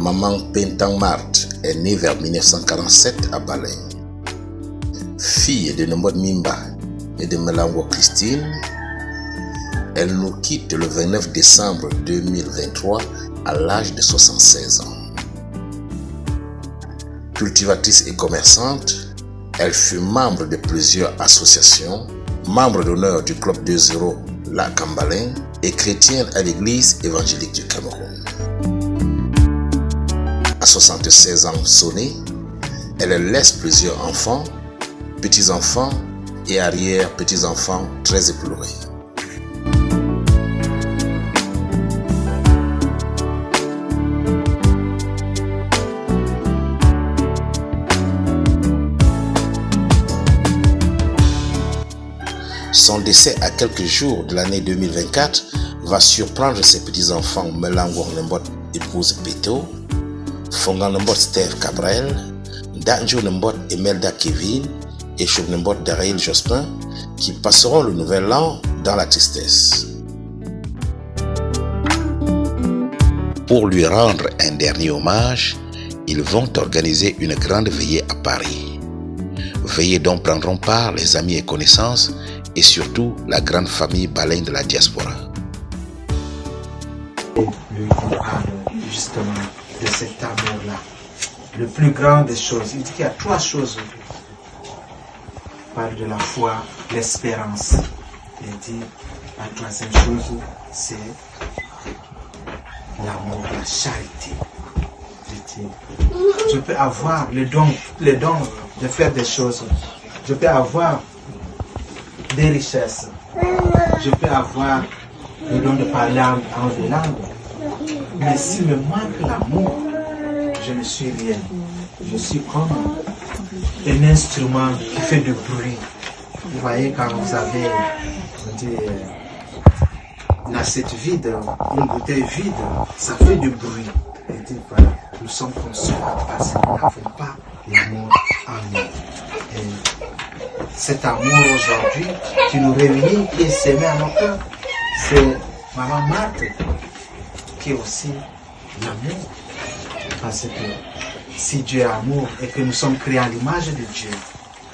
Maman Pentang Marthe est née vers 1947 à Baleng. Fille de Nembot Mimba et de Melangwa Christine, elle nous quitte le 29 décembre 2023 à l'âge de 76 ans. Cultivatrice et commerçante, elle fut membre de plusieurs associations, membre d'honneur du Club 2-0 La Cambaleng et chrétienne à l'Église évangélique du Cameroun. À 76 ans sonnés, elle laisse plusieurs enfants, petits-enfants et arrière-petits-enfants très éplorés. Son décès à quelques jours de l'année 2024 va surprendre ses petits-enfants Melangwa Nembot, épouse Péto, Fongan Nembot Steve Cabrel, Danjo Nembot et Melda Kevin et Choub Nembot Daraïl Jospin qui passeront le nouvel an dans la tristesse. Pour lui rendre un dernier hommage, ils vont organiser une grande veillée à Paris. Veillée dont prendront part les amis et connaissances et surtout la grande famille Baleng de la diaspora. Lui parle justement de cet amour-là, le plus grand des choses. Il dit qu'il y a trois choses. Il parle de la foi, l'espérance. Il dit la troisième chose, c'est l'amour, la charité. Il dit, je peux avoir le don de faire des choses. Je peux avoir des richesses. Je peux avoir le don de parler en des langues. Mais s'il me manque l'amour, je ne suis rien. Je suis comme un instrument qui fait du bruit. Vous voyez, quand vous avez une assiette vide, une bouteille vide, ça fait du bruit. Et dit, voilà, nous sommes comme ça parce que nous n'avons pas l'amour en nous. Et cet amour aujourd'hui qui nous réunit et s'aimer à nos cœurs, c'est Maman Marthe qui est aussi l'amour. Parce que si Dieu est amour et que nous sommes créés à l'image de Dieu,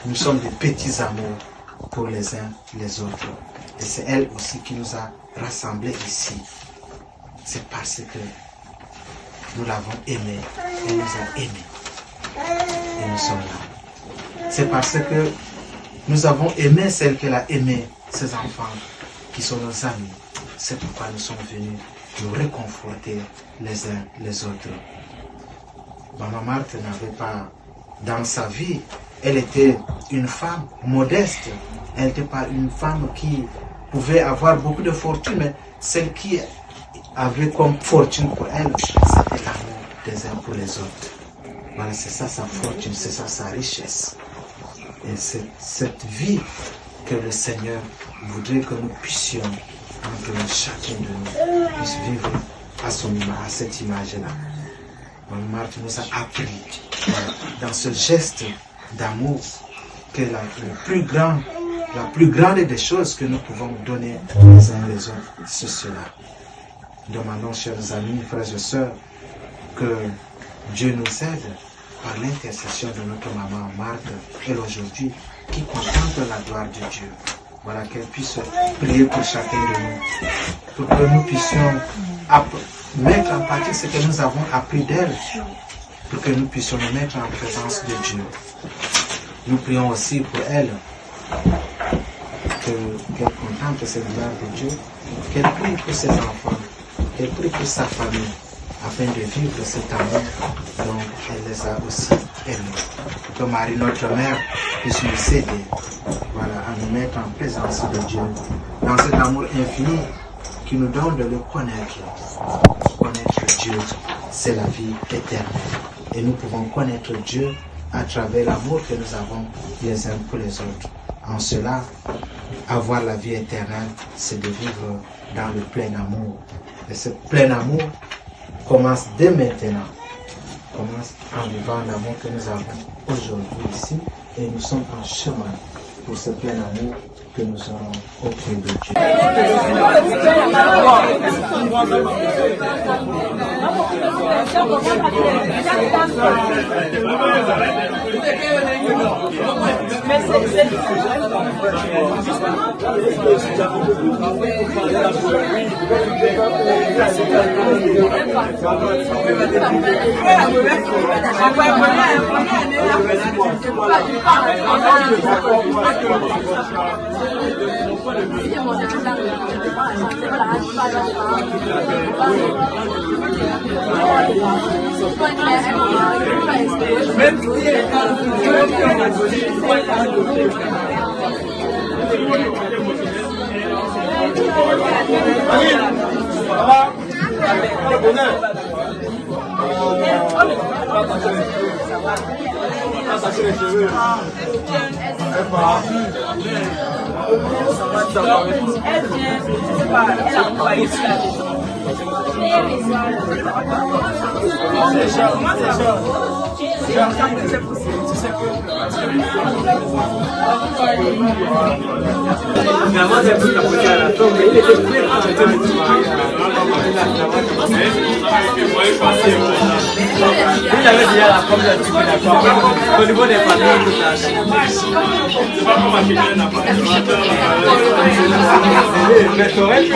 nous sommes des petits amours pour les uns les autres. Et c'est elle aussi qui nous a rassemblés ici. C'est parce que nous l'avons aimée, elle nous a aimés. Et nous sommes là. C'est parce que nous avons aimé celle qu'elle a aimée, ses enfants, qui sont nos amis. C'est pourquoi nous sommes venus nous réconforter les uns les autres. Maman Marthe n'avait pas, dans sa vie, elle était une femme modeste. Elle n'était pas une femme qui pouvait avoir beaucoup de fortune, mais celle qui avait comme fortune pour elle, c'était l'amour des uns pour les autres. Voilà, c'est ça sa fortune, c'est ça sa richesse. Et c'est cette vie que le Seigneur voudrait que nous puissions, entre chacun de nous, puisse vivre à cette image-là. Maman Marthe nous a appris dans ce geste d'amour que la plus grande des choses que nous pouvons donner les uns les autres, c'est cela. Demandons, chers amis, frères et sœurs, que Dieu nous aide par l'intercession de notre maman Marthe, elle aujourd'hui, qui contemple la gloire de Dieu. Voilà, qu'elle puisse prier pour chacun de nous, pour que nous puissions mettre en pratique ce que nous avons appris d'elle, pour que nous puissions nous mettre en présence de Dieu. Nous prions aussi pour elle, qu'elle contemple cette gloire de Dieu, qu'elle prie pour ses enfants, qu'elle prie pour sa famille, afin de vivre cet amour dont elle les a aussi aimés. Que Marie, notre mère, puisse nous aider, voilà, à nous mettre en présence de Dieu, dans cet amour infini qui nous donne de le connaître. Connaître Dieu, c'est la vie éternelle. Et nous pouvons connaître Dieu à travers l'amour que nous avons les uns pour les autres. En cela, avoir la vie éternelle, c'est de vivre dans le plein amour. Et ce plein amour commence dès maintenant. Commence en vivant l'amour que nous avons aujourd'hui ici. Et nous sommes en chemin pour ce plein amour que nous aurons auprès de Dieu. Il avait déjà la forme de d'accord. Au niveau des familles, tout ça. C'est pas comme mais ça aurait pu.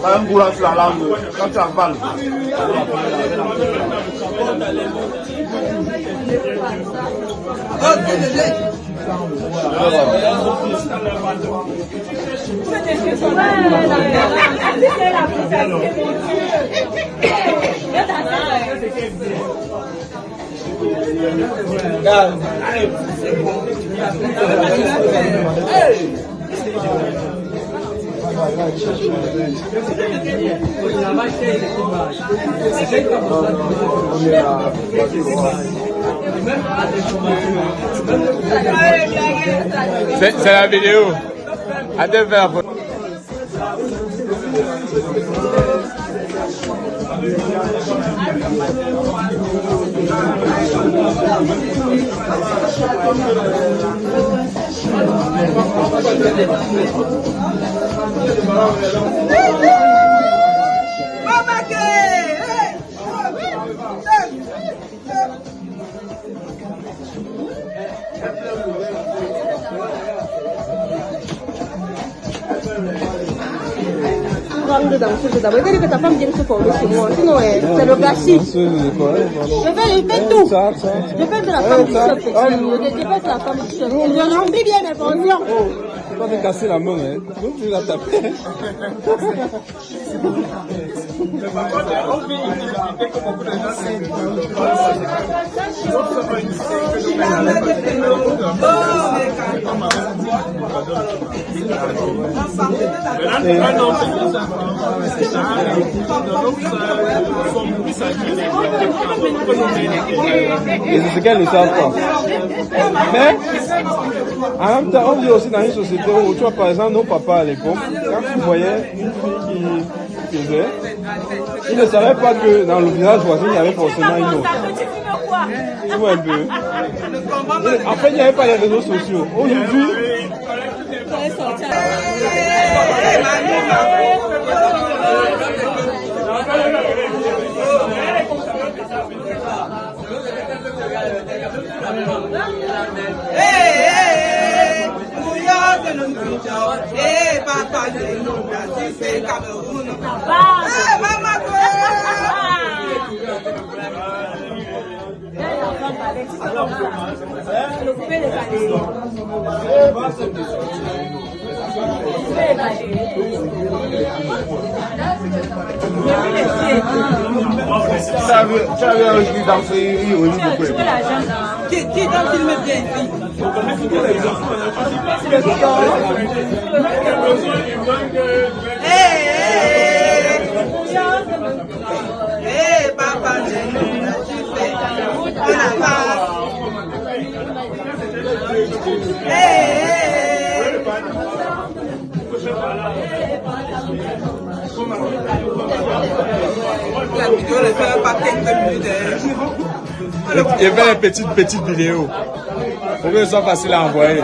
Un bourrin sur la langue, quand tu avales. C'est la vidéo. Attends, fais la photo. D'abord, il veut que ta femme vienne se former chez moi. Sinon, c'est le gâchis. Je fais tout. Je fais de la femme du chef. Je fais de la femme du chef. Je remplis bien mes fonctions. Tu vas te casser la main, hein. Donc tu vas taper. Et c'est ce qu'elles ne savent pas. Mais, en même temps, on vit aussi dans une société où, tu vois, par exemple, nos papas à l'époque, quand ils voyaient une fille qui faisait, ils ne savaient pas que dans le village voisin, il y avait forcément une autre. Tu vois un peu. En fait, il n'y avait pas les réseaux sociaux. Aujourd'hui, tu avais un jeu danser au niveau de quoi? Qui danse il me vient ici? Papa, la vidéo ne fait pas 15 minutes. Il fait une petite vidéo pour que ce soit facile à envoyer.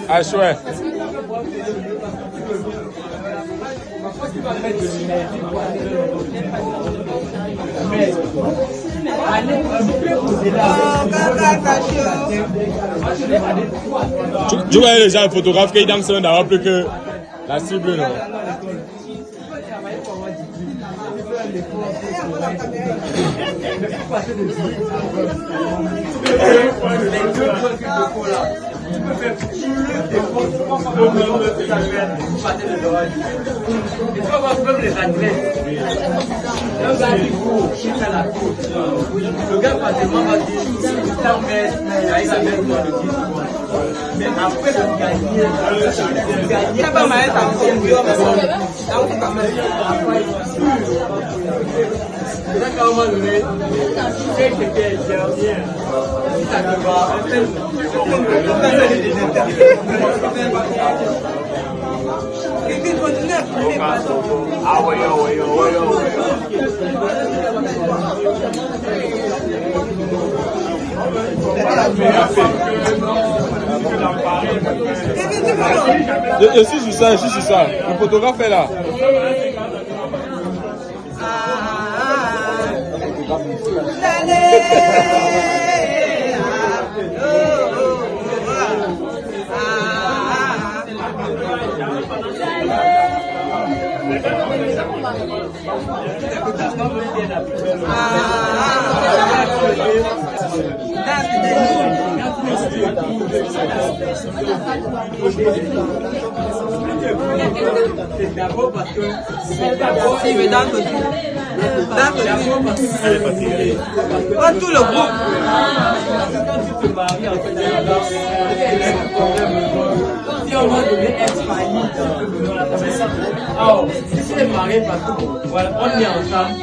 Ah, chouette. Tu vois les gens photographes qui dansent d'avoir plus que la cible, non? Le gars pratiquement va dire ça met avec la même voix de 10 secondes. Mais après de gagner, ça va m'arrêter à là, quand on m'a donné, c'est que quelqu'un vient. Ça te va. Et puis, continue à filmer. Ah oui, oui, oui, Je suis sur ça, je suis sur ça. Le photographe est là. C'est d'abord parce que c'est d'abord il me donne aussi. Elle est fatiguée. Oh, tout le groupe. Quand tu te maries en fait, si on va donner ex-famille, si tu es marié parce que voilà, on est ensemble.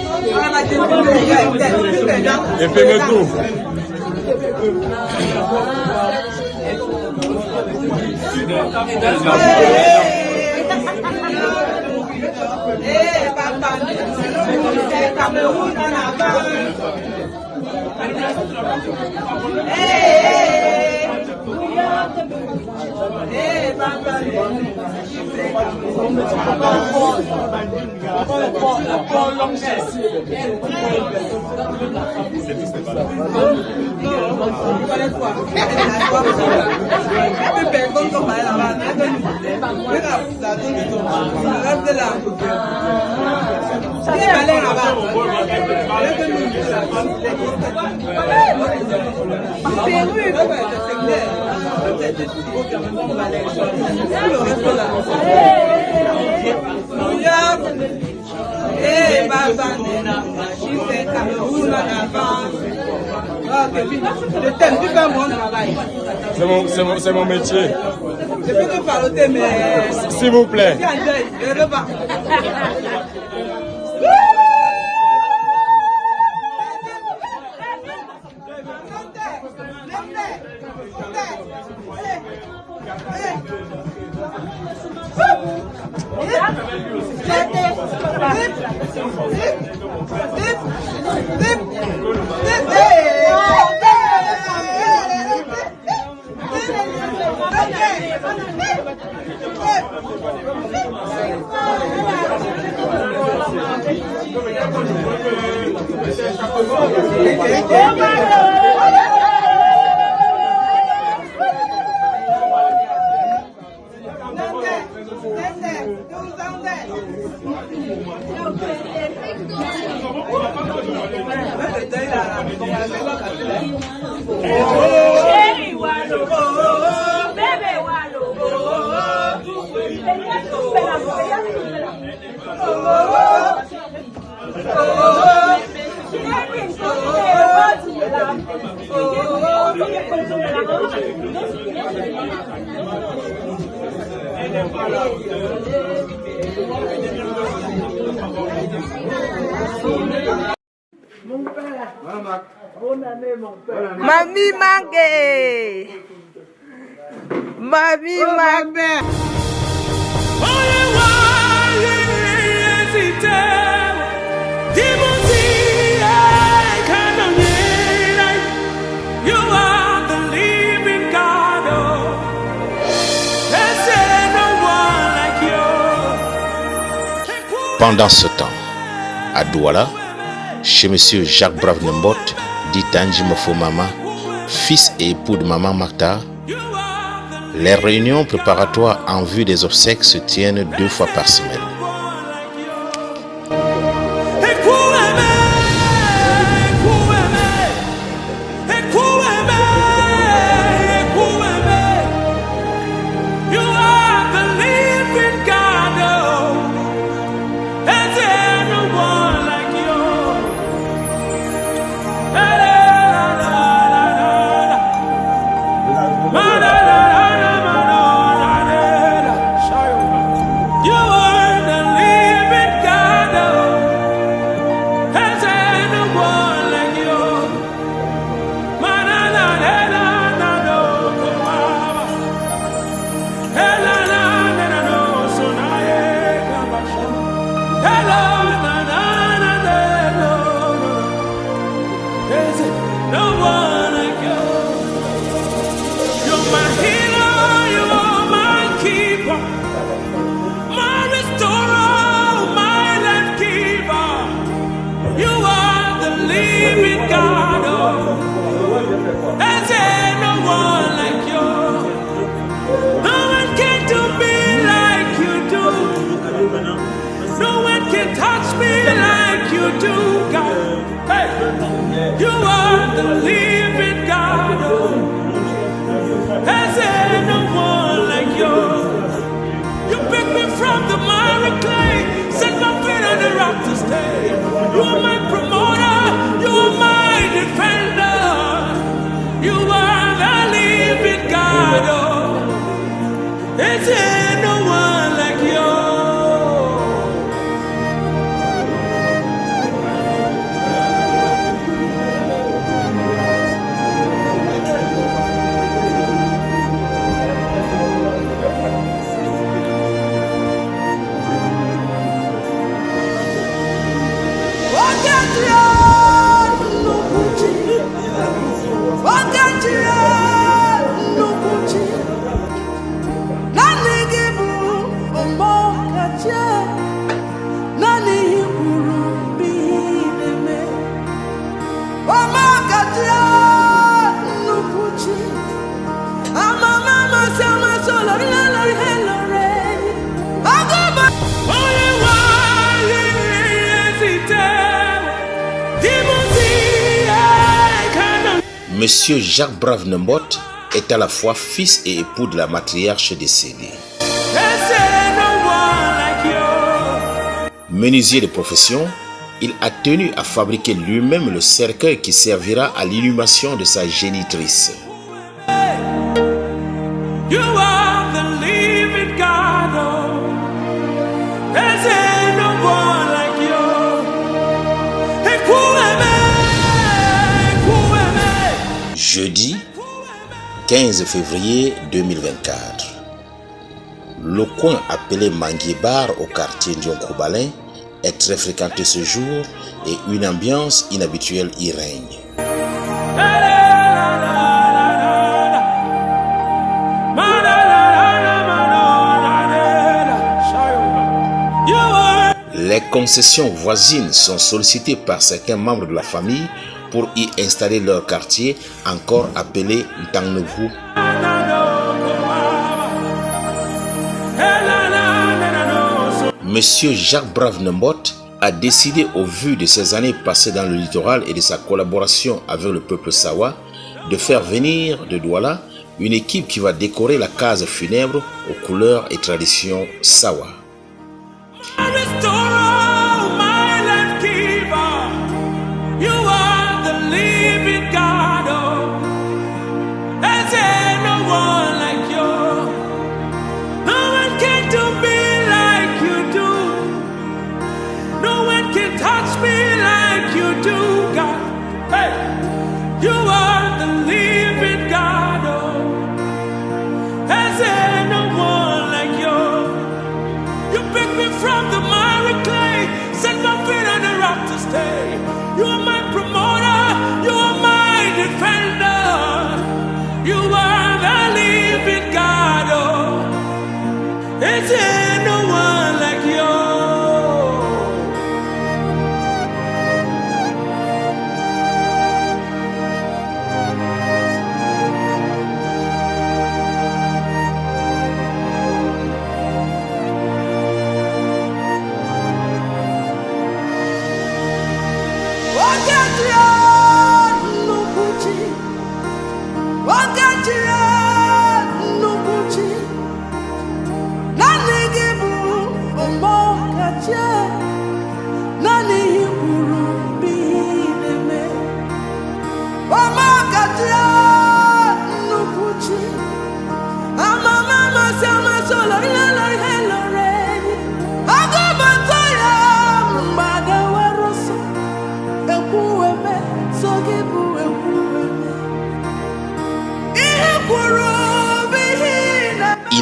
Et fais-moi tout. C'est mon métier. Je peux te parler, mais... S'il vous plaît. Je ne veux pas. Mamie mangue. Mamie mangue. Dis-moi si, Pendant ce temps, à Douala, chez M. Jacques Brave Nembot, dit Tanji Mofo Mama, fils et époux de Maman Makta, les réunions préparatoires en vue des obsèques se tiennent 2 fois par semaine. Monsieur Jacques Brave Nembot est à la fois fils et époux de la matriarche décédée. Menuisier de profession, il a tenu à fabriquer lui-même le cercueil qui servira à l'inhumation de sa génitrice. Jeudi 15 février 2024, le coin appelé Manguibar au quartier Ndion-Koubalin est très fréquenté ce jour et une ambiance inhabituelle y règne. Les concessions voisines sont sollicitées par certains membres de la famille pour y installer leur quartier, encore appelé Ntangnevu. Monsieur Jacques Brave Nembot a décidé, au vu de ses années passées dans le littoral et de sa collaboration avec le peuple Sawa, de faire venir de Douala une équipe qui va décorer la case funèbre aux couleurs et traditions Sawa. You are my promoter, you are my defender, you are the living God, oh, it's no one like you.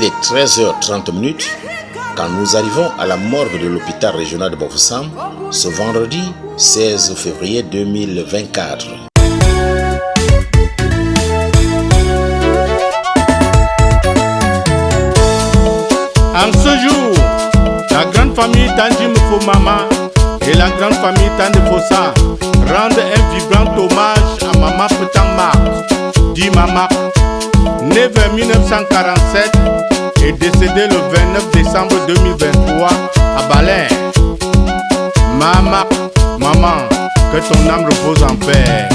Il est 13h30 quand nous arrivons à la morgue de l'hôpital régional de Bafoussam ce vendredi 16 février 2024. En ce jour, la grande famille Tanjim Mama et la grande famille Tandefossa rendent un vibrant hommage à Maman Petang, dit Maman, né vers 1947 et décédé le 29 décembre 2023 à Balin. Maman, que ton âme repose en paix.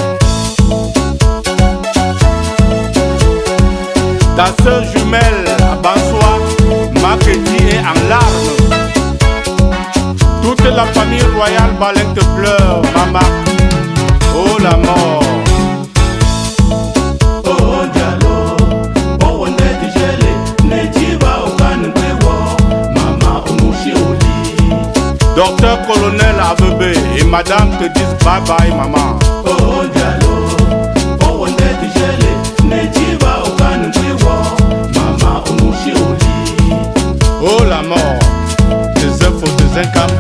Ta sœur jumelle à Bansoa, Maketi est en larmes. Toute la famille royale Balin te pleure, Maman. Oh la mort. Oh Diallo, oh on est gelé, Nejiba Okanwewo, Maman Onushi Oli. Docteur colonel Avebe et madame te disent bye bye, Maman. Oh Diallo, oh on est gelé, Nejiba Okanwewo, Maman Onushi Oli. Oh la mort, tes œufs faut tes incams.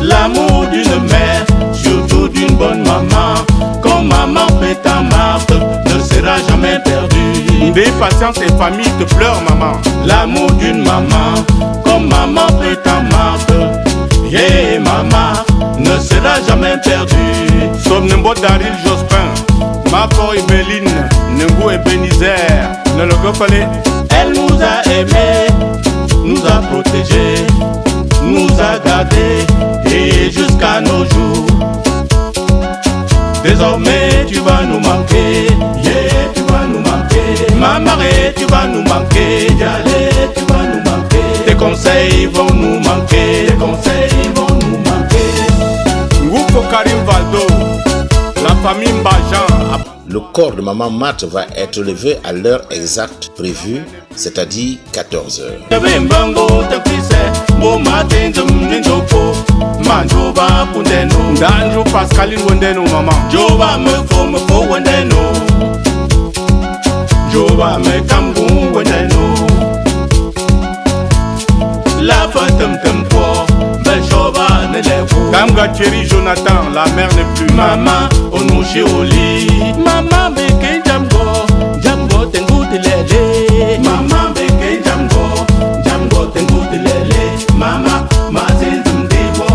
L'amour d'une mère, surtout d'une bonne maman, comme Maman Petang Marthe, ne sera jamais perdu. Des patients et familles te pleurent, Maman. L'amour d'une maman, comme Maman Petang Marthe, yeah, Maman, ne sera jamais perdu. Somnembo Daril Jospin, Mafo et Béline, Nengo et Bénizer, ne le refallait. Elle nous a aimés, nous a protégés, nous a gardés, et jusqu'à nos jours. Désormais tu vas nous manquer, yeah, tu vas nous manquer. Maman, tu vas nous manquer, Dialé, tu vas nous manquer. Tes conseils vont nous manquer, tes conseils vont nous manquer. Ngoufo Karim Valdo, la famille Mbajan. Le corps de Maman Mat va être levé à l'heure exacte prévue, c'est-à-dire 14h. Danjo Pascaline Wendeno, Maman. Joba me fo Wendeno. Joba me kambu Wendeno. La fatem tempo, bel joba ne levo. Kamga Thierry Jonathan, la mère n'est plus. Maman, Onushi Oli. Maman beke Jamgo tengu tilele. Maman beke Jamgo tengu tilele. Mama, mazin tumdibo,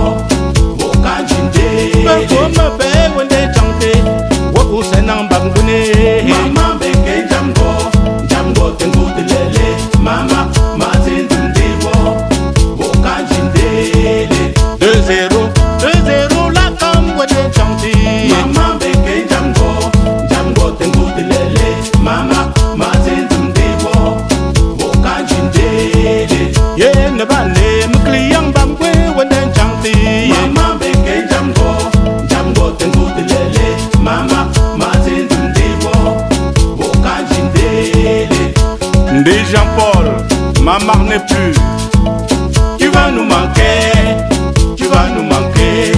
boka jinde. Beko me be wende chante, woku senang bangune. Maman beke Jamgo tengu tilele. Mama, mazin tumdibo, boka jinde. 2-0, la cam wende chante. Maman beke Jamgo tengu tilele. Mama, mazin tumdibo, boka jinde. Ye ne bane mkliang bamkwe wenden chanti. Mama beke Jamgo tengu tilele. Mama mazin tumdibo, boka jindele. Ndé Jean-Paul, Maman n'est plus. Tu vas nous manquer, tu vas nous manquer,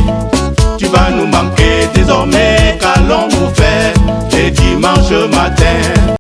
tu vas nous manquer. Désormais qu'allons-nous faire les dimanches matins?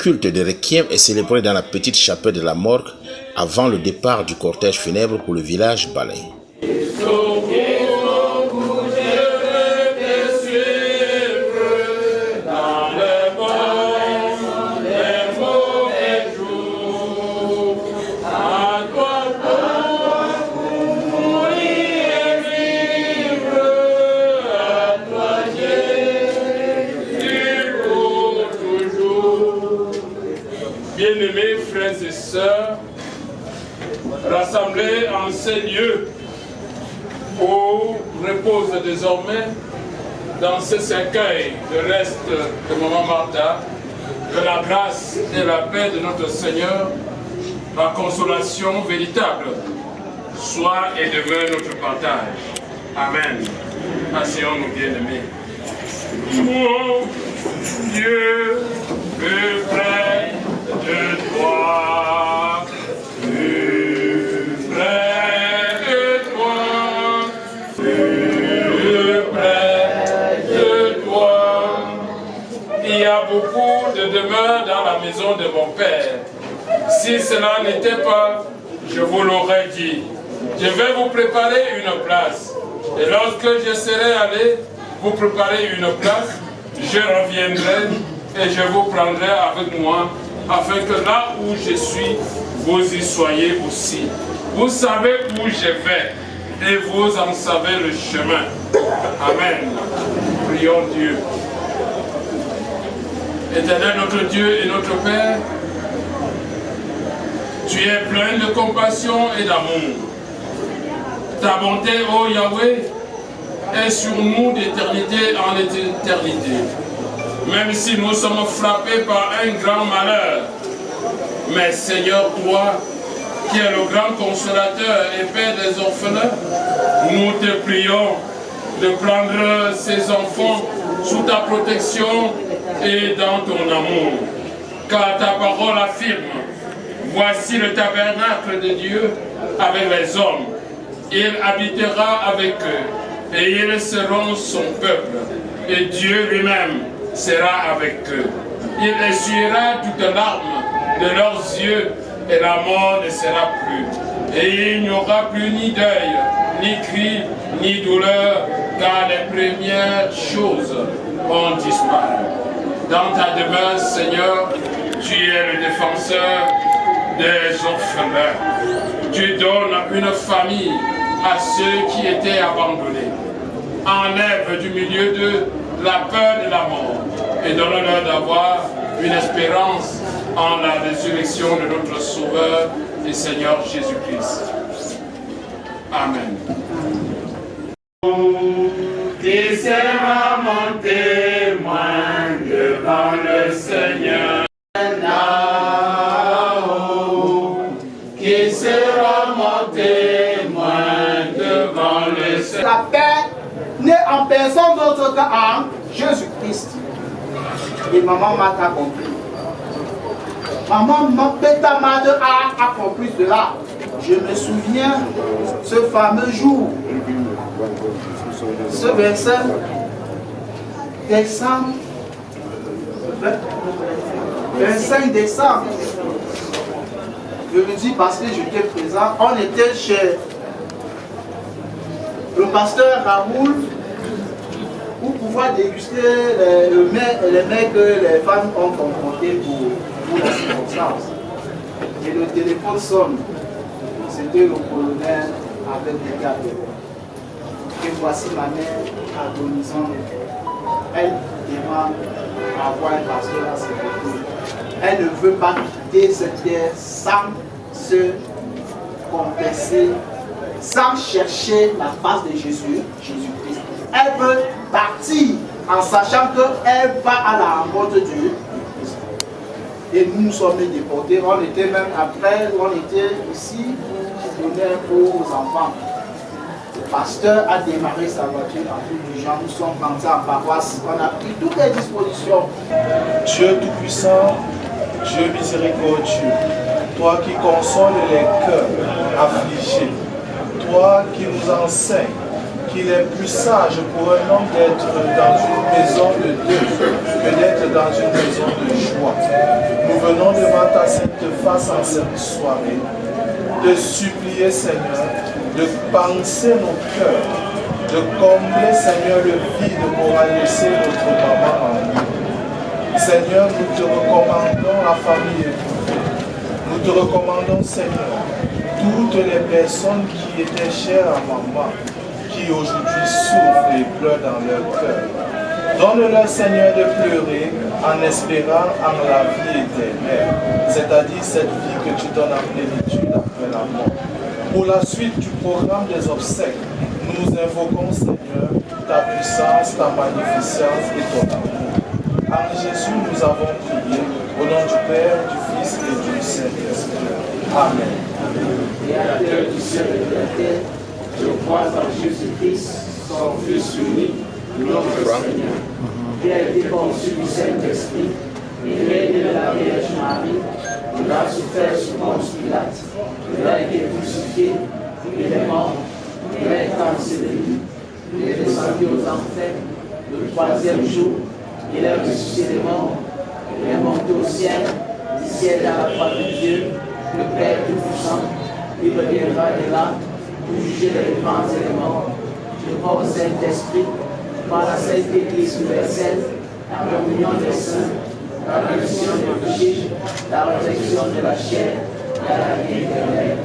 culte de requiem est célébré dans la petite chapelle de la morgue avant le départ du cortège funèbre pour le village Balai. Bien-aimés frères et sœurs, rassemblés en ces lieux où repose désormais dans ce cercueil le reste de Maman Martha, que la grâce et la paix de notre Seigneur, la consolation véritable, soit et demeure notre partage. Amen. Asseyons-nous bien-aimés. Mon Dieu, plus près de toi, plus près de toi, plus près de toi. Il y a beaucoup de demeures dans la maison de mon Père. Si cela n'était pas, je vous l'aurais dit. Je vais vous préparer une place. Et lorsque je serai allé vous préparer une place, je reviendrai et je vous prendrai avec moi, afin que là où je suis, vous y soyez aussi. Vous savez où je vais et vous en savez le chemin. Amen. Prions Dieu. Éternel notre Dieu et notre Père, tu es plein de compassion et d'amour. Ta bonté, ô Yahweh, est sur nous d'éternité en éternité. Même si nous sommes frappés par un grand malheur, mais Seigneur, toi, qui es le grand consolateur et Père des orphelins, nous te prions de prendre ces enfants sous ta protection et dans ton amour. Car ta parole affirme, voici le tabernacle de Dieu avec les hommes. Il habitera avec eux et ils seront son peuple. Et Dieu lui-même sera avec eux. Il essuiera toutes larmes de leurs yeux et la mort ne sera plus. Et il n'y aura plus ni deuil, ni cri, ni douleur, car les premières choses ont disparu. Dans ta demeure, Seigneur, tu es le défenseur des orphelins. Tu donnes une famille à ceux qui étaient abandonnés. Enlève du milieu d'eux la peur de la mort et donne-leur d'avoir une espérance en la résurrection de notre Sauveur et Seigneur Jésus-Christ. Amen. Qui sera mon témoin devant le Seigneur? Qui sera mon témoin devant le Seigneur? La paix n'est en personne d'autre qu'en Jésus-Christ. Et maman m'a compris. Maman Martha a compris cela. Je me souviens ce fameux jour, ce verset, décembre, 25 décembre. Je me dis parce que j'étais présent, on était chez le pasteur Raoul pour pouvoir déguster les mets que les femmes ont confrontés pour la circonstance. Et le téléphone sonne. C'était le colonel avec des gars. Et voici ma mère agonisant. Elle demande à voir un pasteur à ses côtés. Elle ne veut pas quitter cette terre sans se confesser, sans chercher la face de Jésus-Christ. Elle veut partir en sachant qu'elle va à la rencontre de Dieu. Et nous sommes déportés. On était même après, on était ici pour donner un pot aux enfants. Le pasteur a démarré sa voiture en toute urgence. Nous sommes rentrés en paroisse. On a pris toutes les dispositions. Dieu Tout-Puissant, Dieu miséricordieux, toi qui consoles les cœurs affligés, toi qui nous enseignes qu'il est plus sage pour un homme d'être dans une maison de deuil que d'être dans une maison de joie. Nous venons devant ta sainte face en cette soirée, de supplier, Seigneur, de penser nos cœurs, de combler, Seigneur, le vide qu'aura laissé notre maman en nous. Seigneur, nous te recommandons la famille éprouvée. Nous te recommandons, Seigneur, toutes les personnes qui étaient chères à maman, qui aujourd'hui souffrent et pleurent dans leur cœur. Donne-leur, Seigneur, de pleurer en espérant en la vie éternelle, c'est-à-dire cette vie que tu donnes en plénitude après la mort. Pour la suite du programme des obsèques, nous invoquons, Seigneur, ta puissance, ta magnificence et ton amour. En Jésus, nous avons prié, au nom du Père, du Fils et du Saint-Esprit. Amen. Créateur du ciel et de la terre, je crois en Jésus-Christ, son Fils unique, notre Seigneur, qui a été conçu du Saint-Esprit, il est né de la Vierge Marie, il a souffert sous Ponce Pilate, il a été crucifié, il est mort, il a été ensevelé, il est descendu aux enfers, le troisième jour, il est ressuscité des morts, il est monté au ciel, du ciel à la droite de Dieu, le Père Tout-Puissant, il reviendra de là pour juger les vivants et les morts. Je crois au Saint-Esprit, par la Sainte Église universelle, la communion des saints, la rémission des péchés, la résurrection de la chair et la vie éternelle.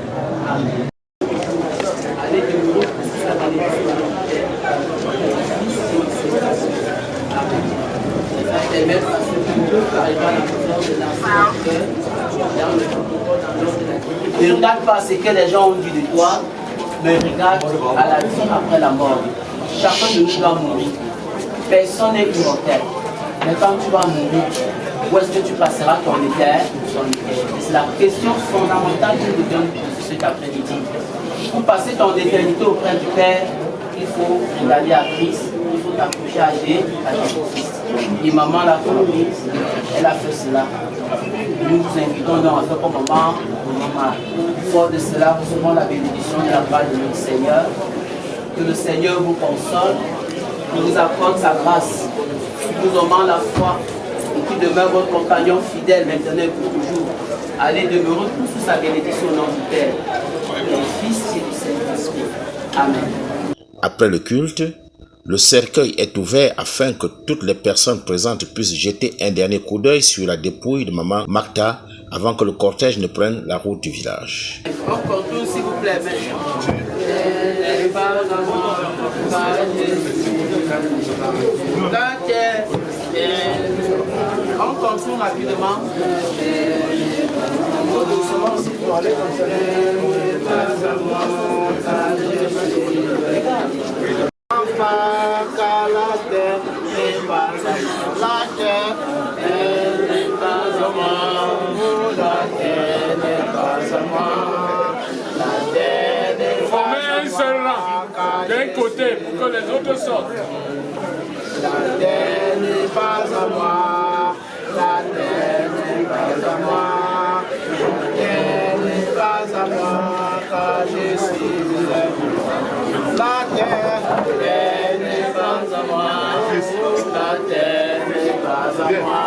Amen. Allez de nous, ne regarde pas ce que les gens ont dit de toi, mais regarde à la vie après la mort. Chacun de nous doit mourir. Personne n'est immortel. Mais quand tu vas mourir, où est-ce que tu passeras ton éternité? C'est la question fondamentale que nous donne cet après-midi. Pour passer ton éternité auprès du Père, il faut regarder à Christ, il faut t'approcher à Jésus-Christ. Et maman l'a compris, elle a fait cela. Nous vous invitons donc à faire comme maman. Fort de cela, recevons la bénédiction de la part de notre Seigneur. Que le Seigneur vous console, qu'il vous accorde sa grâce, qu'il vous augmente la foi et qu'il demeure votre compagnon fidèle maintenant et pour toujours. Allez demeurer sous sa bénédiction au nom du Père, du Fils et du Saint-Esprit. Amen. Après le culte, le cercueil est ouvert afin que toutes les personnes présentes puissent jeter un dernier coup d'œil sur la dépouille de maman Martha avant que le cortège ne prenne la route du village. On contourne s'il vous plaît, on contourne rapidement. Formez un seul rang d'un côté pour que les autres sortent. La terre n'est pas à moi, la terre n'est pas à moi, la terre n'est pas à moi, car je suis vivant. La terre n'est pas à moi, la terre n'est pas à moi,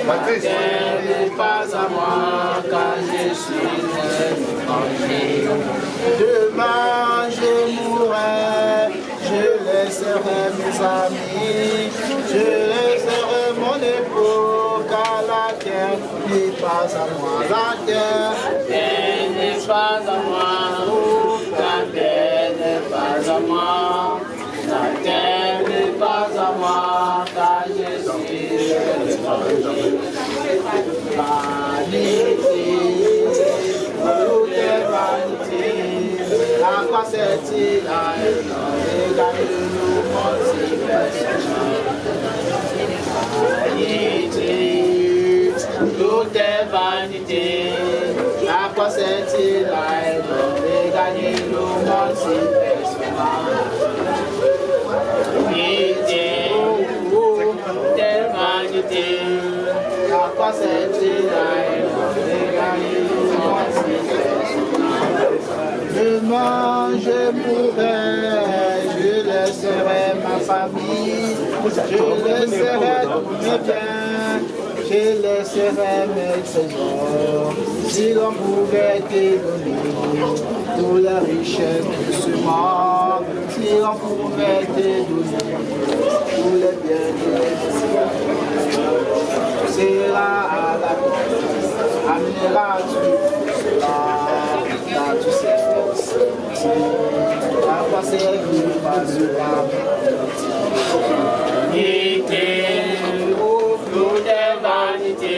la terre n'est pas à moi, car je suis vivant. Demain je mourrai, je laisserai mes amis, je laisserai mon époux, car la terre n'est pas à moi. La terre n'est pas à moi, la terre n'est pas à moi, la terre n'est pas à moi, car je suis étranger. Vanité, tout est vanité. À quoi sert-il à gagner le monde si personne? Vanité, tout est vanité. À quoi sert-il à gagner le monde si personne? Vanité, tout est vanité. À quoi sert-il à gagner le monde si personne? Demain je mourrai, je famille, je laisserai tous mes biens, je laisserai mes trésors. Si l'on pouvait te donner toutes les richesses de ce monde, si l'on pouvait te donner tous les biens de ce monde, tu seras à la vie, amèneras-tu cela dans tous ces forces. À quoi servir par cela? Vanité, oh, de vanité.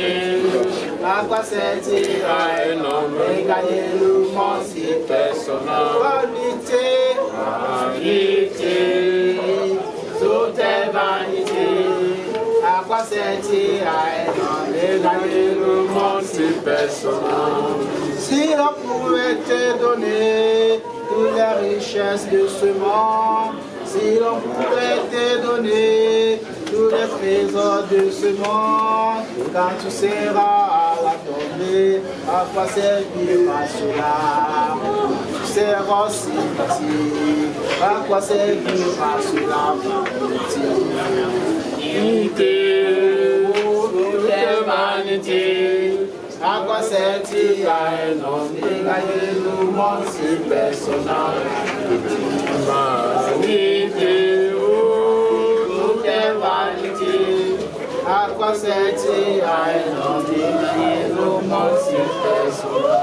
À quoi servira un homme et gagner le monde si personne? Vanité, vanité, tout est vanité. À quoi servira un homme et gagner le monde si personne? Si l'on pouvait te donner toutes les richesses de ce monde, si l'on pouvait te donner tous les trésors de ce monde, quand tu seras à la tombée, à quoi servira cela? Tu seras si petit, à quoi servira cela? Vanité, toute vanité. À quoi servira un homme de gagner le monde si personne? Vanité, tout est vanité. À quoi servira un homme de gagner le monde si personne?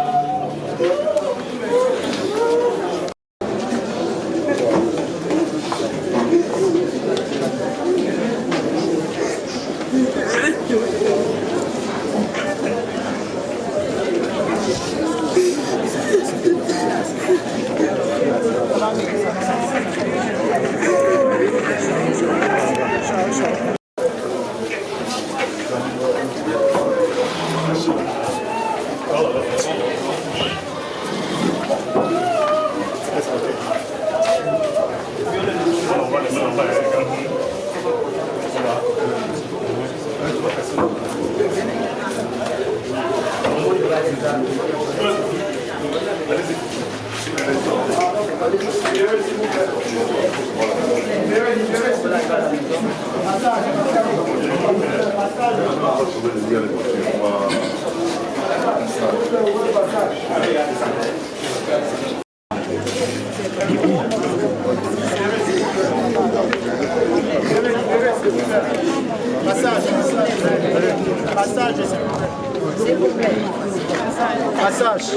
Passage.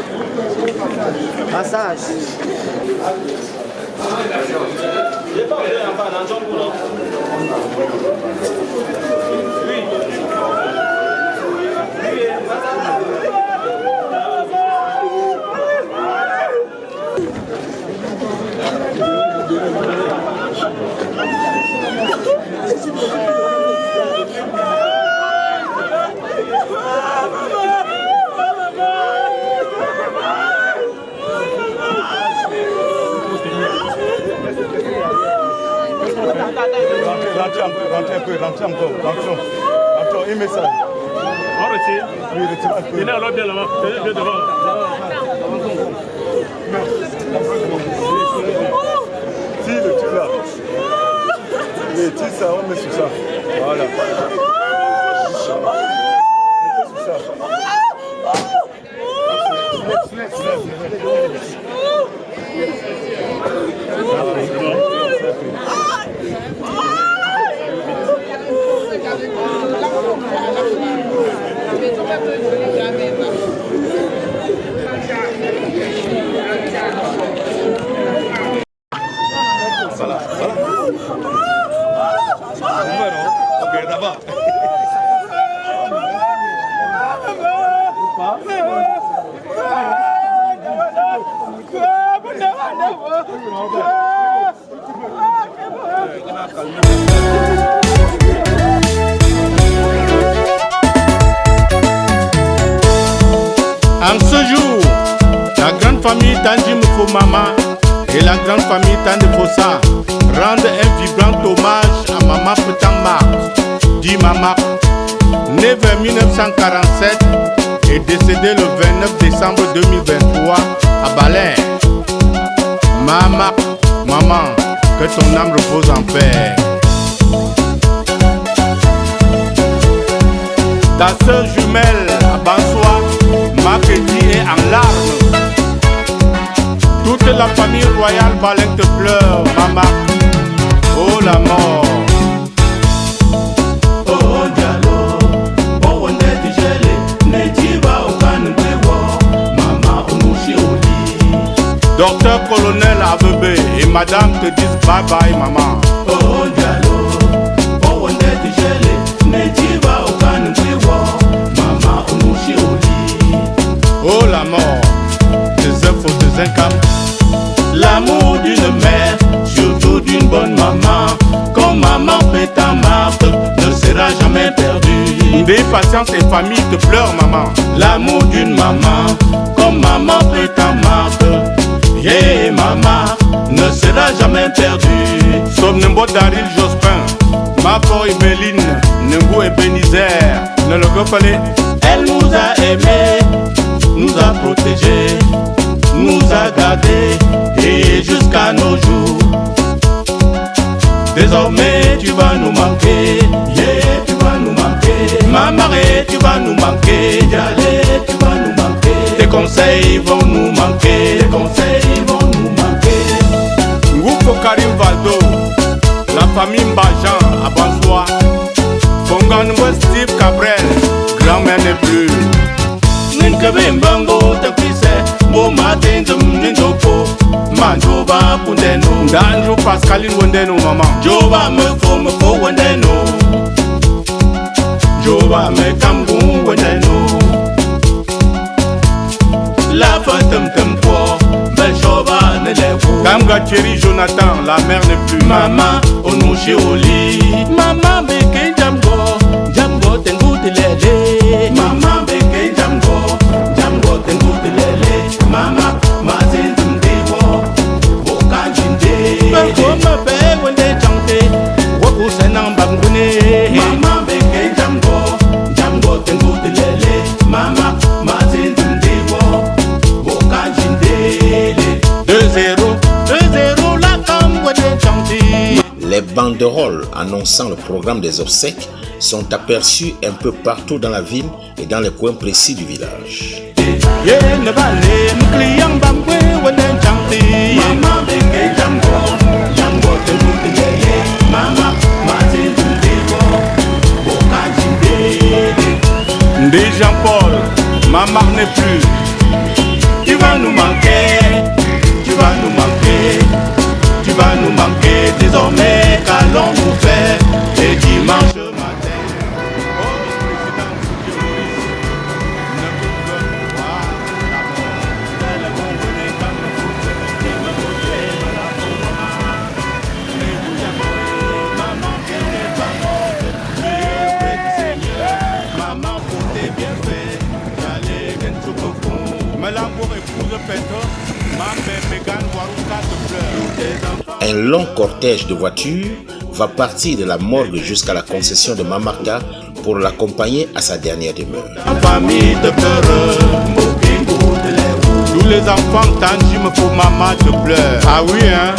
Passage. Rentrez encore, un message. On retire. Oui, retire un peu. Il est alors bien là-bas, bien devant. Tire le truc là. Oui, tire ça, on met sur ça. Voilà. Voilà, voilà. Ok, d'abord. En ce jour, la grande famille Tanji Moukoumama et la grande famille Tande Fossa rendent un vibrant hommage à Maman Petang Marc, dit Maman, né vers 1947 et décédé le 29 décembre 2023 à Balin. Maman, que ton âme repose en paix. Ta sœur jumelle à Bansoa, Makedi est en larmes. Toute la famille royale Baleng te pleure, maman. Oh la mort. Oh Diallo, oh on est gelé, Netiba au Kanwewo, maman Onushi Oli. Docteur colonel Avebe et madame te disent bye bye maman. Oh Diallo, oh on est gelé, Netiba au Kanwewo, maman Onushi Oli. Oh la mort, des œufs ou des incams. L'amour d'une mère, surtout d'une bonne maman, comme maman fait ta marque, ne sera jamais perdu. Des patients et familles te pleurent maman. L'amour d'une maman, comme maman fait ta marque, yeah maman, ne sera jamais perdu. Somnembo Daril Jospin, Mako et Béline, Nengo et Bénizer, ne le fallait. Elle nous a aimés, nous a protégés, nous a gardés, et jusqu'à nos jours. Désormais tu vas nous manquer, yeah tu vas nous manquer. Maman, tu vas nous manquer, Dialé, tu vas nous manquer. Tes conseils vont nous manquer, tes conseils vont nous manquer. Ngoufo Karim Valdo, la famille Mbajan à Bansoa, Fonganwe Steve Cabrel, grand-mère n'est plus. Ninkabe mbango te kwise, mo matin zum ninjoko, manjoba pundeno. Danjo Pascaline Wendeno maman. Joba me fo wendeno. Joba me kambu wendeno. La fatem tempo, bel joba ne levo. Kamga Thierry Jonathan, la mère n'est plus. Maman, Onushi Oli. Maman beke jamgo, jamgo tengu telele. Maman beke jamgo, jamgo tengu telele. Mama, matin tumdewo, bokanjinde. Bakoma be wende chante, woku senang bangune. Mama beke jamgo, jamgo tengu telele. Mama, matin tumdewo, bokanjinde. 2-0, la cam wende chante. Les banderoles annonçant le programme des obsèques sont aperçues un peu partout dans la ville et dans les coins précis du village. Ndé Jean-Paul, maman n'est plus. Tu vas nous manquer, tu vas nous manquer, tu vas nous manquer. Désormais, qu'allons-nous faire? Et dimanche matin, oh président Fouquet-Maurice, ne vous donne pas la mort. C'est le bon bonnet comme le foot, et me montrer de la maman. Mais vous aimerez, maman qui n'est pas morte, priez auprès du Seigneur. Maman, pour tes bienfaits, j'allais gagner tout au fond. Melango épouse Petro, Mambe Megan Waruka te pleure. Un long cortège de voitures va partir de la morgue jusqu'à la concession de Mamarta pour l'accompagner à sa dernière demeure. Famille de pleureux, tous les enfants tangibles pour maman te pleurent. Ah oui hein,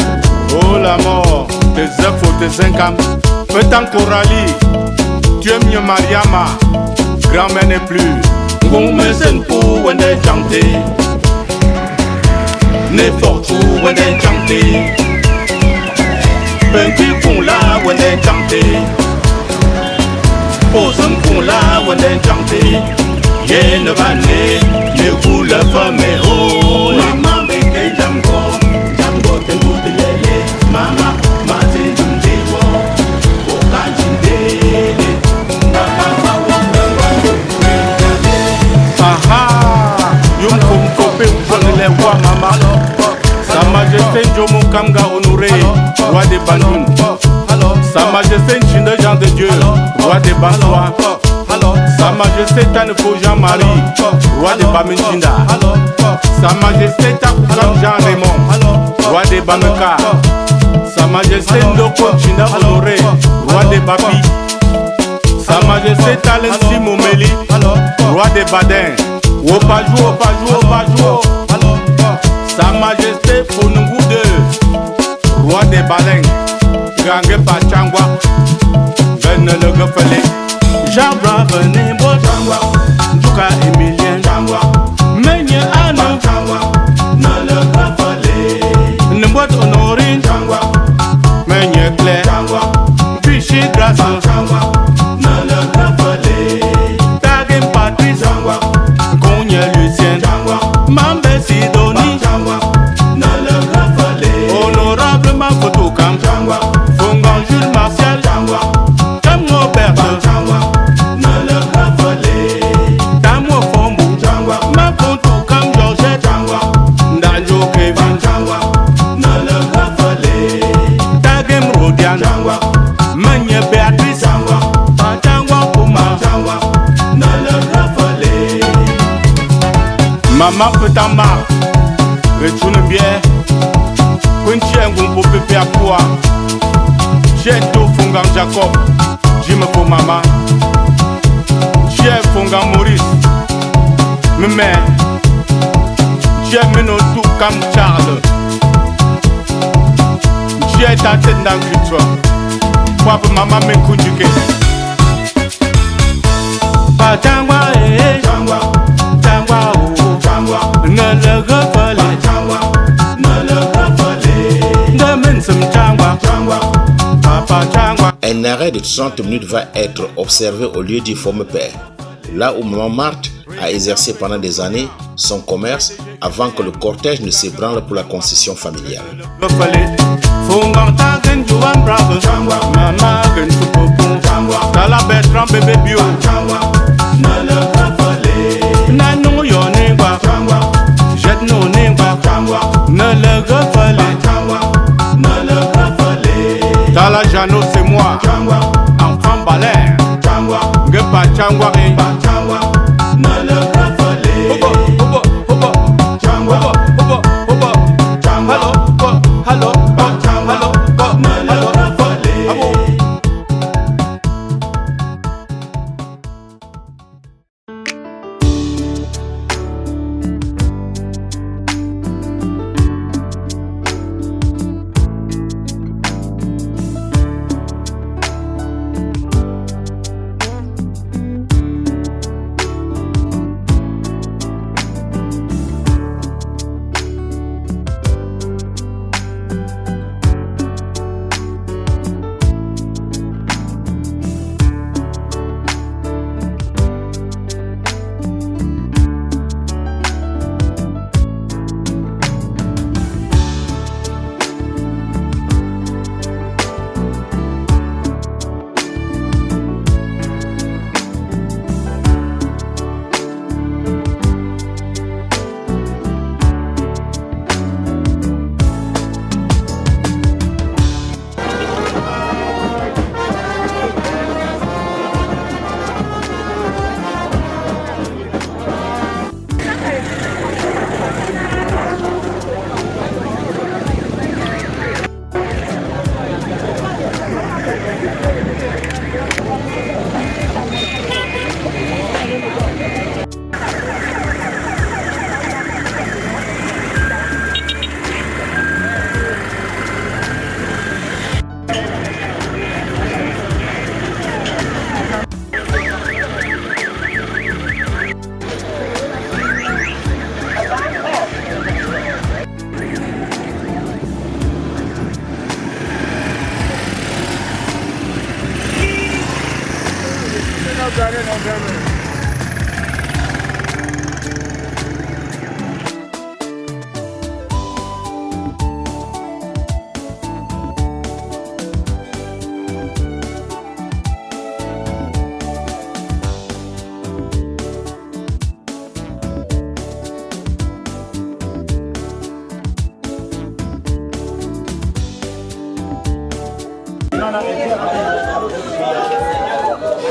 oh la mort, tes œufs ou tes incams. Peut-être Coralie, tu aimes mieux Mariama, grand-mère n'est plus. Ngume senpu wende chante, ne fortu wende chante. Penki kula wende chante, posum kula wende chante. Ye ne vane, ne kula fame ho. Mama beke jamgo, jamgo tengu telele. Mama mate jumdewo, okajindele. Yum kum kope ou les rois maman. Sa majesté Njomo Kamga honoré, roi des Bandoun. Sa majesté Nchinde Jean de Dieu, roi des Bansois. Sa majesté Tanefo Jean-Marie, roi des Bamenchinda. Sa majesté Takouram Jean Raymond, roi des Bameka. Sa majesté Ndoko Chinda honoré, roi des Bapi. Sa majesté Talensi Momeli, roi des Badins. Opajou, Opajou, Opajou. Sa majesté Fonungu II, roi des Baleng. Gange Pachangwa, Ben le Gofele. Jabra Benebo Jangwa, Juka Emilien Jangwa, Menye Anu Jangwa, Nala Kafale, Nembot Honorin Jangwa, Menye Claire Jangwa, Piché Grâce Jangwa, Nala Kafale, Tagim Patrice Jangwa, Konya Lucien Jangwa, Mambe Sidoni Jangwa, Nala Kafale, Honorable Mafoto Kam Jangwa, Fongan Jules Martial Jangwa, Tammo Berthe Jangwa, Nala Kafale, Tammo Fombo Jangwa, Mafoto Kam Georgette Jangwa, Ndanjo Kevin Jangwa, Nala Kafale, Tagim Rodian Jangwa, Manye Beatrice Jangwa, Jangwa Puma Jangwa, Nala Kafale. Maman Petama, retourne bien. Quinchien Gumpo Pepe Apoua, Cheto Fongan Jacob, Jim pour maman, Chef Fongan Maurice, Mémé, Chef Menotou Kam Charles, Chef Taten Danglitwa, Papa Maman Mekunjuke, Patangwa, Jangwa, Jangwa, Jangwa, Nala Kafale, Jangwa, Nala Un arrêt de 30 minutes va être observé au lieu du forme père, là où maman Marthe a exercé pendant des années son commerce avant que le cortège ne s'ébranle pour la concession familiale. Tala Jano c'est moi, enfant balère, Gepa Changwari, Nala Kafale, Hobo, Hobo, Changwa, Hobo, Hobo, Changwa, Hello, Hello, Nala Kafale.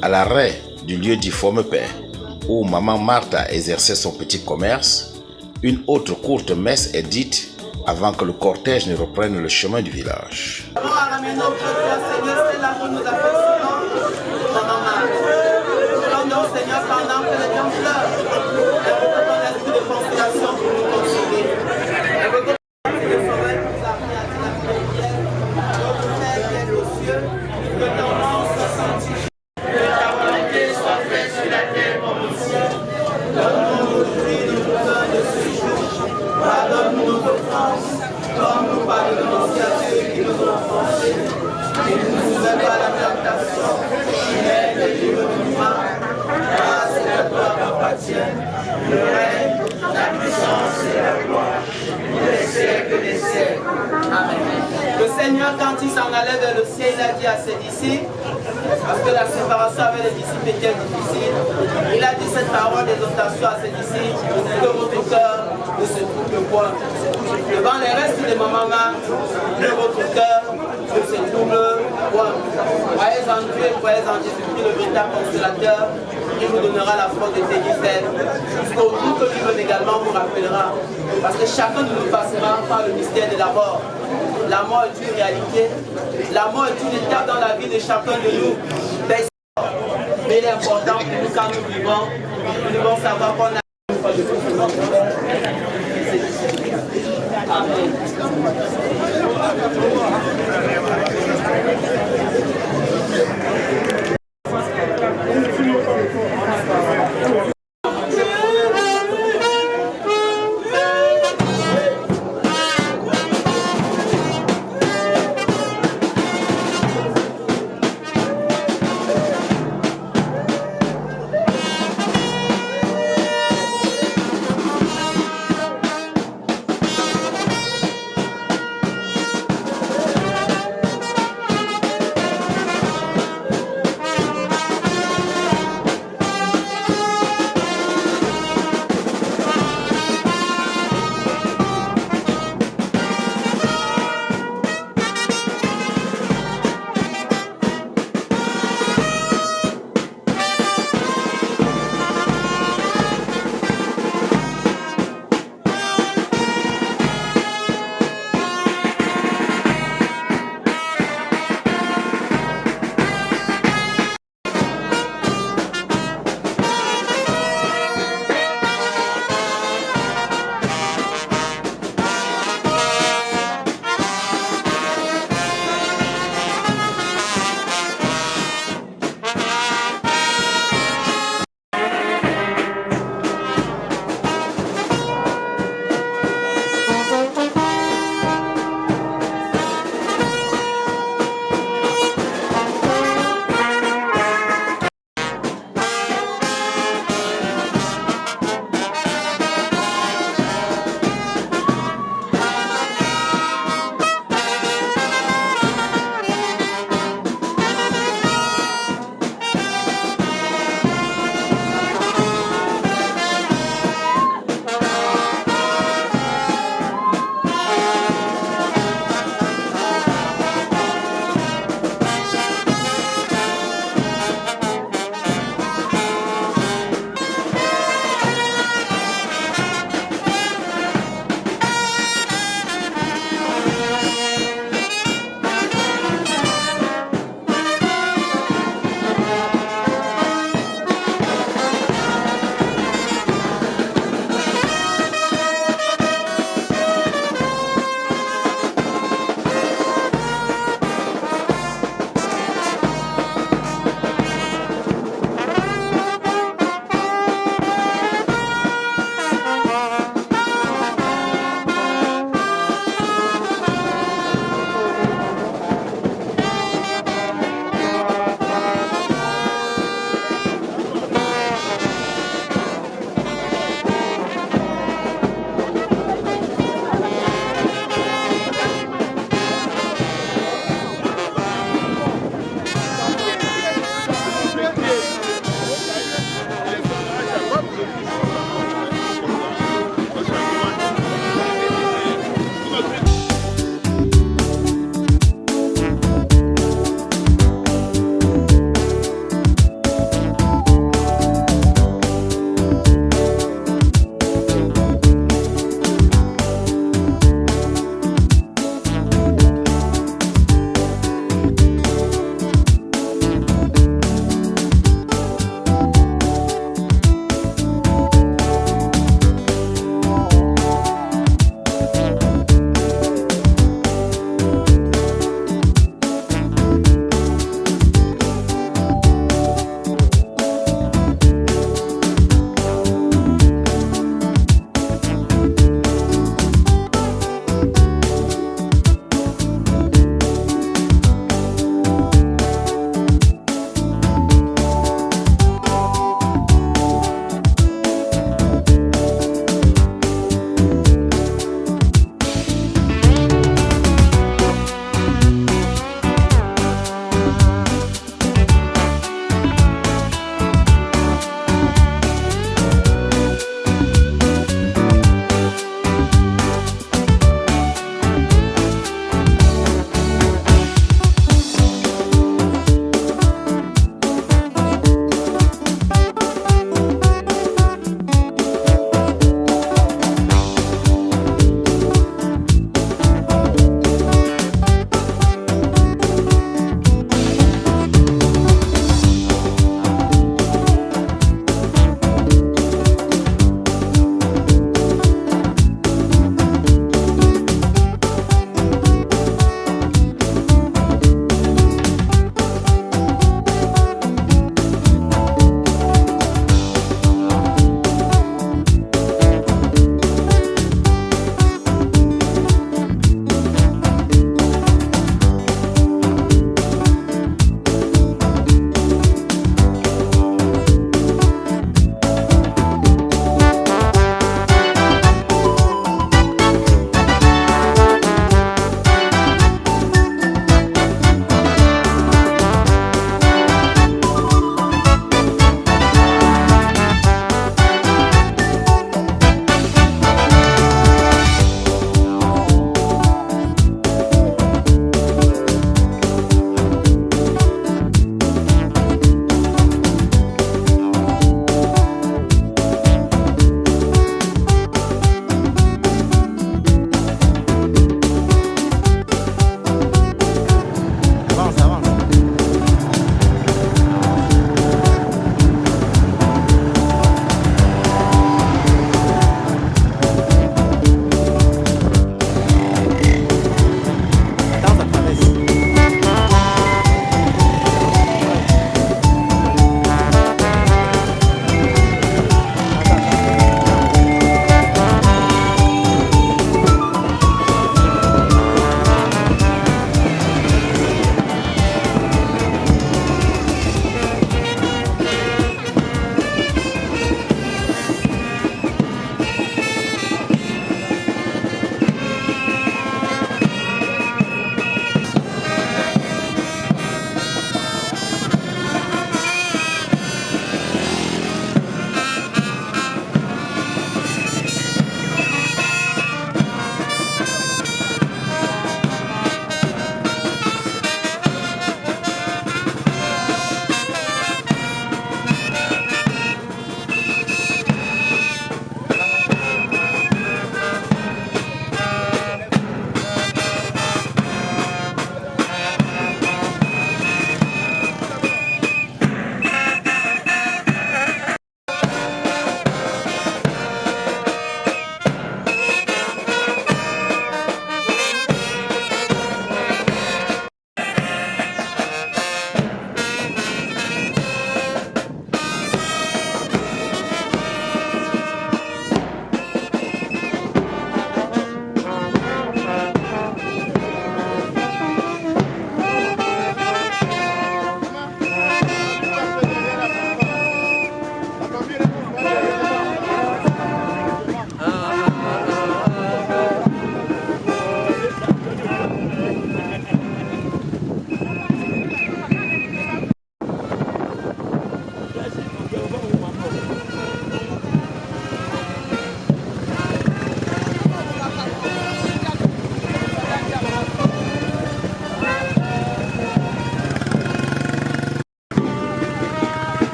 À l'arrêt du lieu du forme père, où maman Marthe a exercé son petit commerce, une autre courte messe est dite avant que le cortège ne reprenne le chemin du village. le règne, la puissance et la gloire, pour les siècles des siècles. Amen. Le Seigneur, quand il s'en allait vers le ciel, il a dit à ses disciples, parce que la séparation avec les disciples était difficile, il a dit cette parole d'exhortation à ses disciples, que votre cœur ne se trouble point. Devant les restes de ma maman, que votre cœur ne se trouble point. Croyez en Dieu et croyez en Jésus-Christ, le véritable consolateur, qui vous donnera la force de tenir ferme. Jusqu'au jour que lui-même également vous rappellera. Parce que chacun de nous passera par le mystère de la mort. La mort est une réalité. La mort est une étape dans la vie de chacun de nous. Mais il est important pour nous quand nous vivons, nous devons savoir qu'on a une fois de plus. Amen.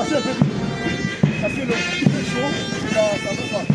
c'est un peu vite. Parce que le il fait chaud, ça ne va pas.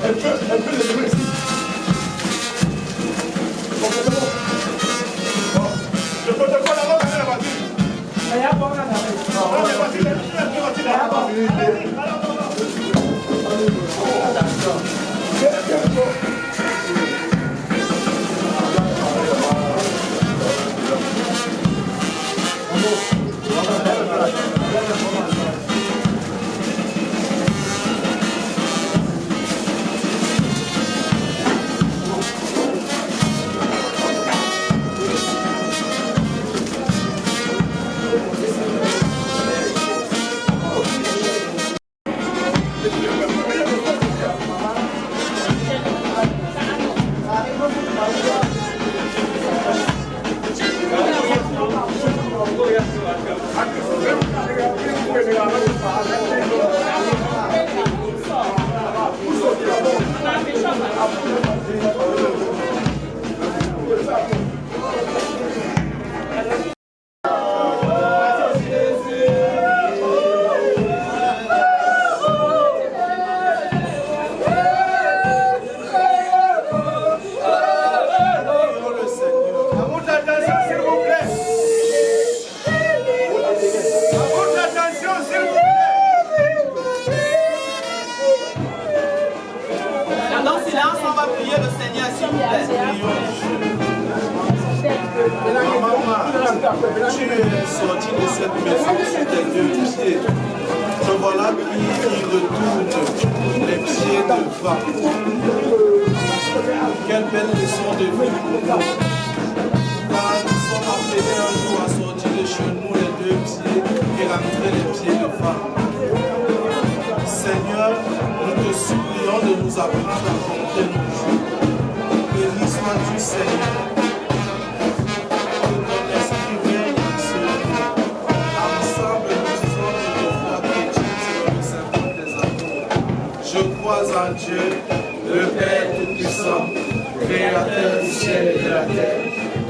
Elle peut les lever ici. Bon, c'est bon. Bon. Je peux te faire la robe à la voiture. Il y a bon là. Non, la voiture, Tu es sorti de cette maison sur tes deux pieds. Te voilà qui retourne les pieds de femme. Quelle belle leçon de vie pour nous. Car nous sommes appelés un jour à sortir de chez nous les deux pieds et rentrer les pieds de femme. Seigneur, nous te supplions de nous apprendre à compter nos jours. Béni sois-tu, Seigneur. En Dieu, le Père Tout-Puissant, Créateur du ciel et de la terre.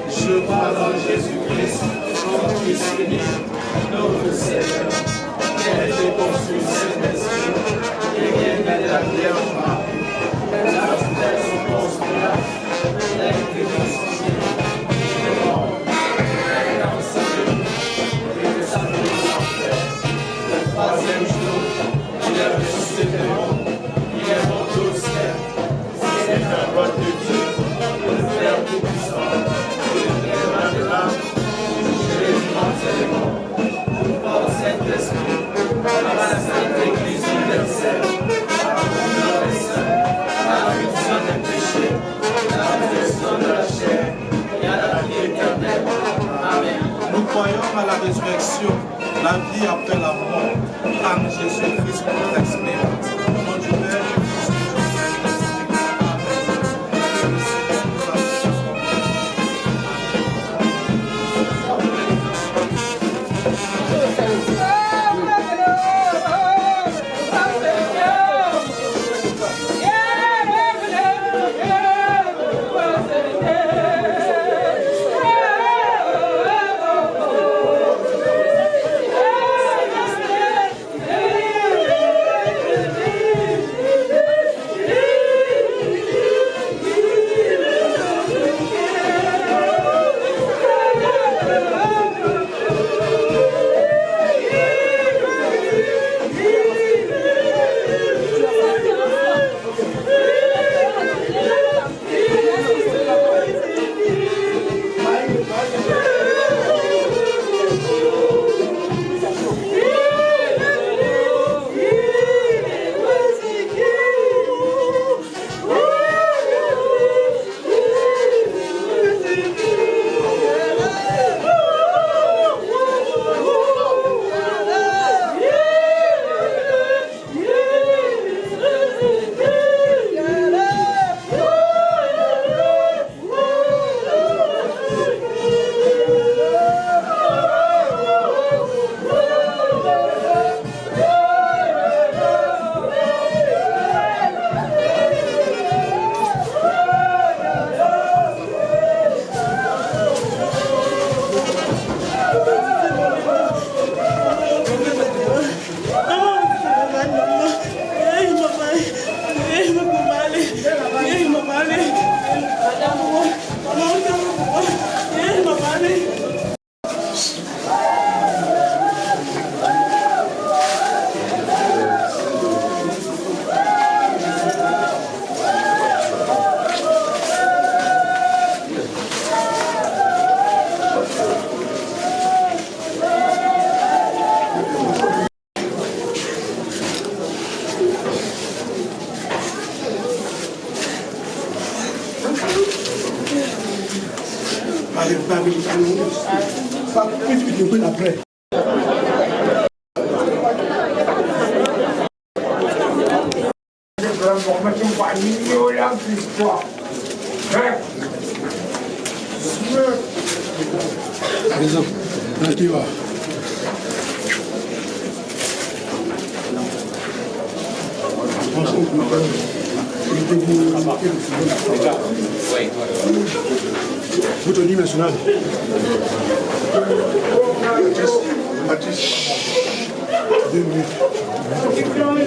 Je crois en Jésus-Christ, son Fils unique, notre Seigneur, qui a été conçu du Saint-Esprit et qui est né de la Vierge Marie. La terre se construira, il a été crucifié, il est mort, il est enseigné, et de sa vie sans terre. Le troisième jour, il est ressuscité des morts. Il est monté au ciel, c'est un roi de Dieu, le Père Tout-Puissant, et le Père de l'âme, et les vivants et les morts. Par le Saint-Esprit, par la Sainte Église universelle, par l'amour des saints, par la rémission des péchés, la résurrection de la chair et à la vie éternelle. Amen. Nous croyons à la résurrection, la vie après la mort, en Jésus-Christ notre espérance. Après. Votre hymne national. Baptiste. 2 minutes. Je fais dans mes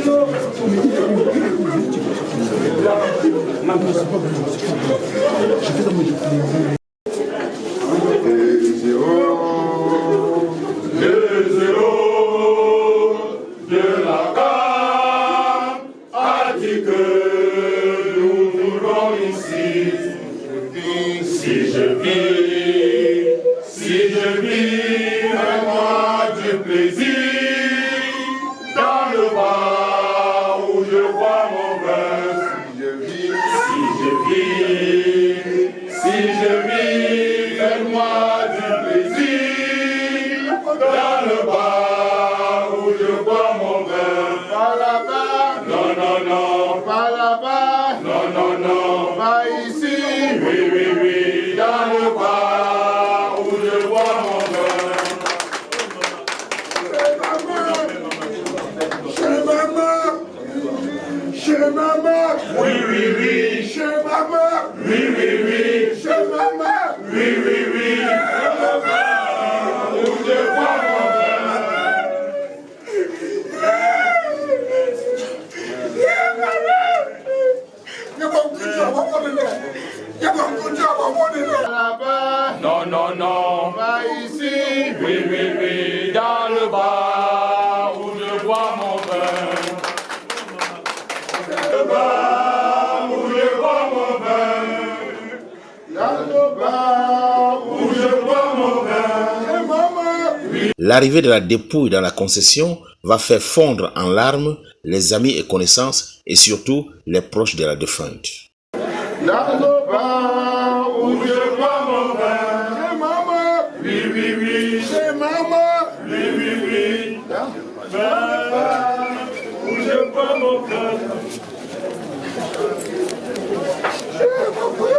Non, non, non, pas ici. Oui, oui, oui, dans le bar où je bois mon vin. Le bar où je bois mon vin. Dans le bar où je bois mon vin. L'arrivée de la dépouille dans la concession va faire fondre en larmes les amis et connaissances et surtout les proches de la défunte. Dans le bar où je bois mon vin. Chez maman. Oui, oui, oui. Chez maman. Oui, oui, oui. Dans le bar où je bois mon vin. Chez maman.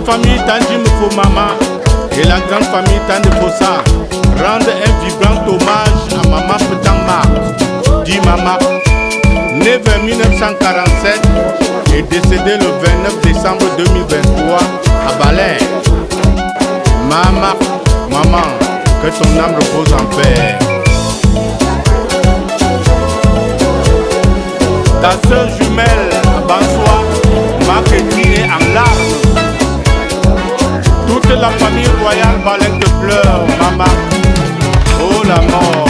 Famille Tanji Mufo-Mama et la grande famille Tande Fossa rendent un vibrant hommage à Maman Petang, dit Mama, née vers 1947 et décédée le 29 décembre 2023 à Balais. Maman, que ton âme repose en paix. Ta sœur jumelle, Bansoa, m'a écrit en larmes. Toute la famille royale Balais te pleure, maman. Oh la mort.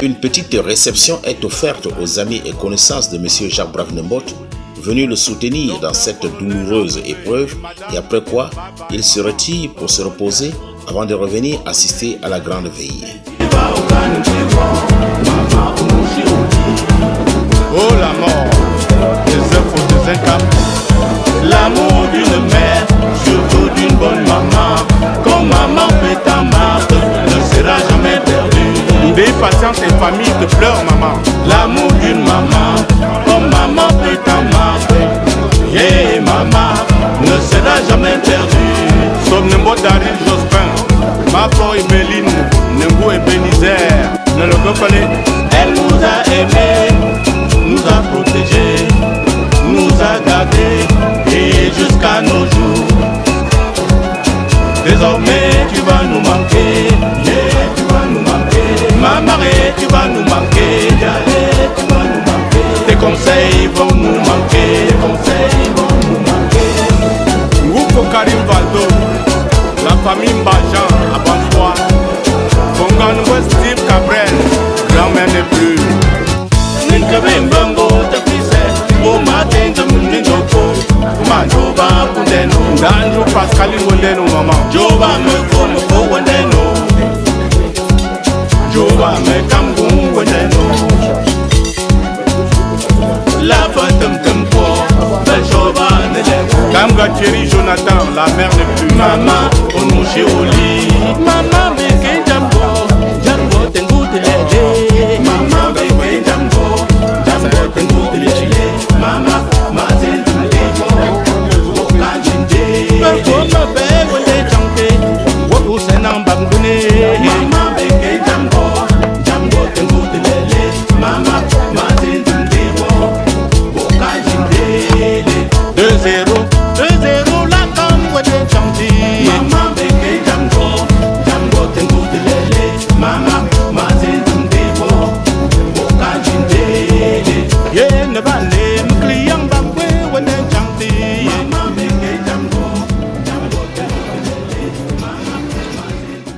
Une petite réception est offerte aux amis et connaissances de M. Jacques Brave-Nembot, venus le soutenir dans cette douloureuse épreuve, et après quoi, il se retire pour se reposer avant de revenir assister à la grande veillée. Oh la mort, des infos, des incapables. L'amour d'une mère, surtout d'une bonne maman, comme Maman Petang ne sera jamais perdu. Des patients et familles te pleurent, maman. L'amour d'une maman, comme Maman Petang yeah, maman, ne sera jamais perdu. Somme Nembo Daril Jospin, Mafo et Méline, Nembo et Bénizer, ne le comprenez. Elle nous a aimés, nous a protégés, nous a gardés et jusqu'à nos jours. Désormais tu vas nous manquer, yeah, tu vas nous manquer. conseils vont nous manquer, les conseils vont nous manquer. Ngouko Karim Valdo, la famille Mbajan à Banfois, Fongan Steve Cabrel, grand-mère n'est plus. Ninkabe Mbango Tafise, O Martin Tamunin Joko, Manjoba Pundeno, Danjo Pascal Wondeno, maman. Joba me Wondeno, Joba me Kambu Wondeno. La fatem tempo, belle Joba ne l'aime. Kamga Thierry Jonathan, la mère n'est plus. Maman, on nous chez au lit. Maman, mais qu'un Django, Django, t'es goûté les